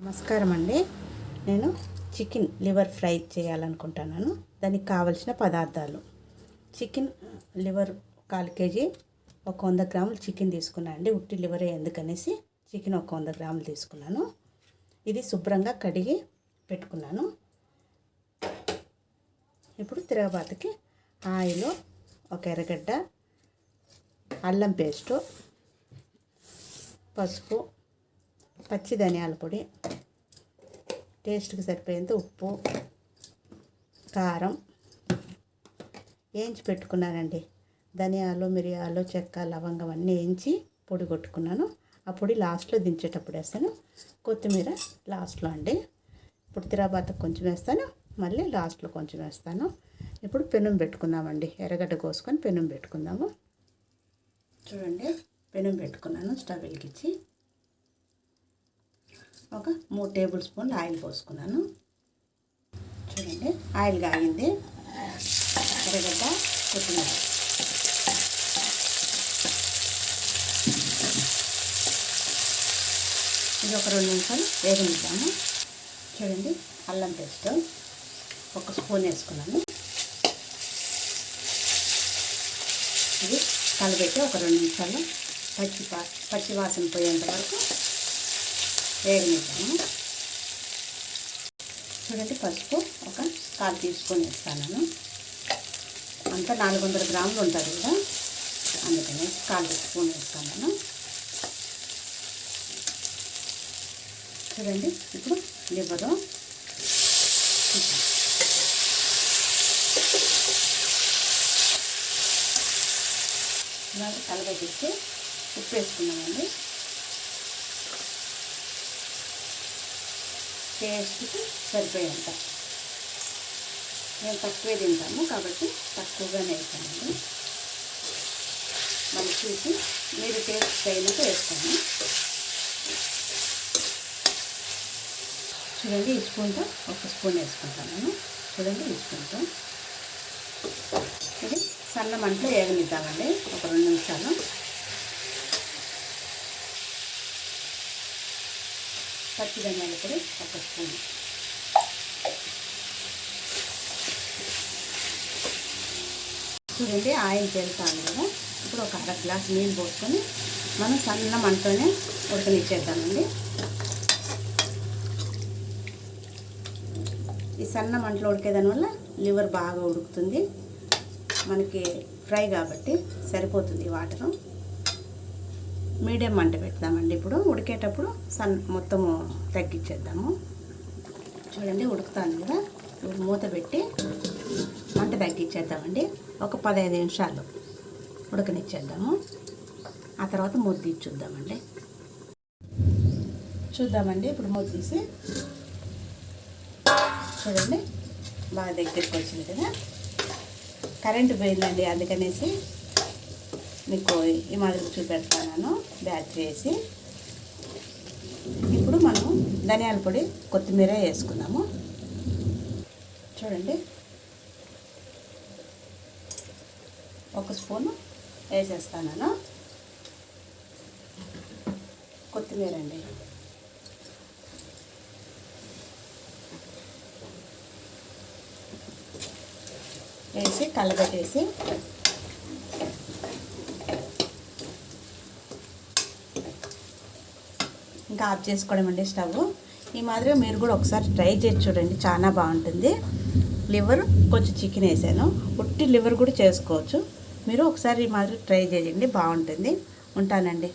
నమస్కారం అండి. నేను చికెన్ లివర్ ఫ్రై చేయాలనుకుంటున్నాను. దానికి కావలసిన పదార్థాలు: చికెన్ లివర్ 1/4 కేజీ, 100 గ్రాములు చికెన్ తీసుకున్నాను అండి. ఉట్టి లివరే ఎందుకనేసి చికెన్ 100 గ్రాములు తీసుకున్నాను. ఇది శుభ్రంగా కడిగి పెట్టుకున్నాను. ఇప్పుడు తిరగబాతకి ఆయిల్, 1 ఎర్రగడ్డ, అల్లం పేస్టు, పసుపు, పచ్చి ధనియాల పొడి, టేస్ట్కి సరిపోయేంత ఉప్పు, కారం వేయించి పెట్టుకున్నానండి. ధనియాలు, మిరియాలు, చెక్క, లవంగం అన్నీ వేయించి పొడి కొట్టుకున్నాను. ఆ పొడి లాస్ట్లో దించేటప్పుడు వేస్తాను. కొత్తిమీర లాస్ట్లో అండి. ఇప్పుడు తిరగబాతకు కొంచెం వేస్తాను, మళ్ళీ లాస్ట్లో కొంచెం వేస్తాను. ఇప్పుడు పెనం పెట్టుకుందామండి. ఎర్రగడ్డ కోసుకొని పెనం పెట్టుకుందాము. చూడండి, పెనం పెట్టుకున్నాను. స్టవ్ వెలిగించి ఒక 3 టేబుల్ స్పూన్లు ఆయిల్ పోసుకున్నాను. చూడండి, ఆయిల్ కాగింది. ఎర్రగడ్డ, కొత్తిమీర, ఇది ఒక 2 నిమిషాలు వేగనిద్దాము. చూడండి, అల్లం పేస్ట్ 1 స్పూన్ వేసుకున్నాను. ఇది కలబెట్టి ఒక 2 నిమిషాలు పచ్చి వాసన పోయేంత వరకు వేగనిద్దాము. చూడండి, పసుపు ఒక 1/4 టీ స్పూన్ వేస్తాను. అంతా 400 గ్రాములు ఉంటుంది కదా, అందుకని 1/4 టీ స్పూన్ వేస్తాను. చూడండి, ఇప్పుడు లివరు ఇలాగ కలబెట్టేసి ఉప్పు వేసుకున్నామండి. టేస్ట్కి సరిపోయేంత. మేము తక్కువే తింటాము కాబట్టి తక్కువగానే వేస్తామండి. మళ్ళీ చూసి మీరు టేస్ట్ తగినట్టు వేస్తాము. చూడండి, ఈ స్పూన్తో 1 స్పూన్ వేసుకుంటాను. చూడండి, ఈ స్పూన్తో ఇది సన్న మంటలో వేగనిద్దామండి ఒక 2 నిమిషాలు. పచ్చి ధనియాల పొడి 1 స్పూన్, చూడండి ఆయిల్ తేలుతాను కదా. ఇప్పుడు ఒక 1/2 గ్లాస్ నీళ్ళు పోసుకొని మనం సన్న మంటలోనే ఉడకనిచ్చేద్దామండి. ఈ సన్న మంటలో ఉడికేదాని వల్ల లివర్ బాగా ఉడుకుతుంది. మనకి ఫ్రై కాబట్టి సరిపోతుంది వాటరు. మీడియం మంట పెడతామండి. ఇప్పుడు ఉడికేటప్పుడు మొత్తము తగ్గించేద్దాము. చూడండి, ఉడుకుతాను కదా. ఇప్పుడు మూత పెట్టి మంట తగ్గించేద్దామండి. ఒక 15 నిమిషాలు ఉడకనిచ్చేద్దాము. ఆ తర్వాత మూత తీసి చూద్దామండి. ఇప్పుడు మూత తీసి చూడండి, బాగా దగ్గరికి వచ్చింది కదా. కరెంటు పోయిందండి, అందుకనేసి మీకు ఈ మాదిరి చూపెడతాను బ్యాటరీ వేసి. ఇప్పుడు మనం ధనియాల పొడి, కొత్తిమీర వేసుకుందాము. చూడండి, 1 స్పూను వేసేస్తాను. కొత్తిమీర అండి. వేసి కలబెట్టేసి ఇంకా ఆఫ్ చేసుకోవడం అండి స్టవ్. ఈ మాదిరిగా మీరు కూడా ఒకసారి ట్రై చేసి చూడండి, చాలా బాగుంటుంది. లివర్ కొంచెం చికెన్ వేసాను, ఉట్టి లివర్ కూడా చేసుకోవచ్చు. మీరు ఒకసారి ఈ మాదిరి ట్రై చేయండి, బాగుంటుంది. ఉంటానండి.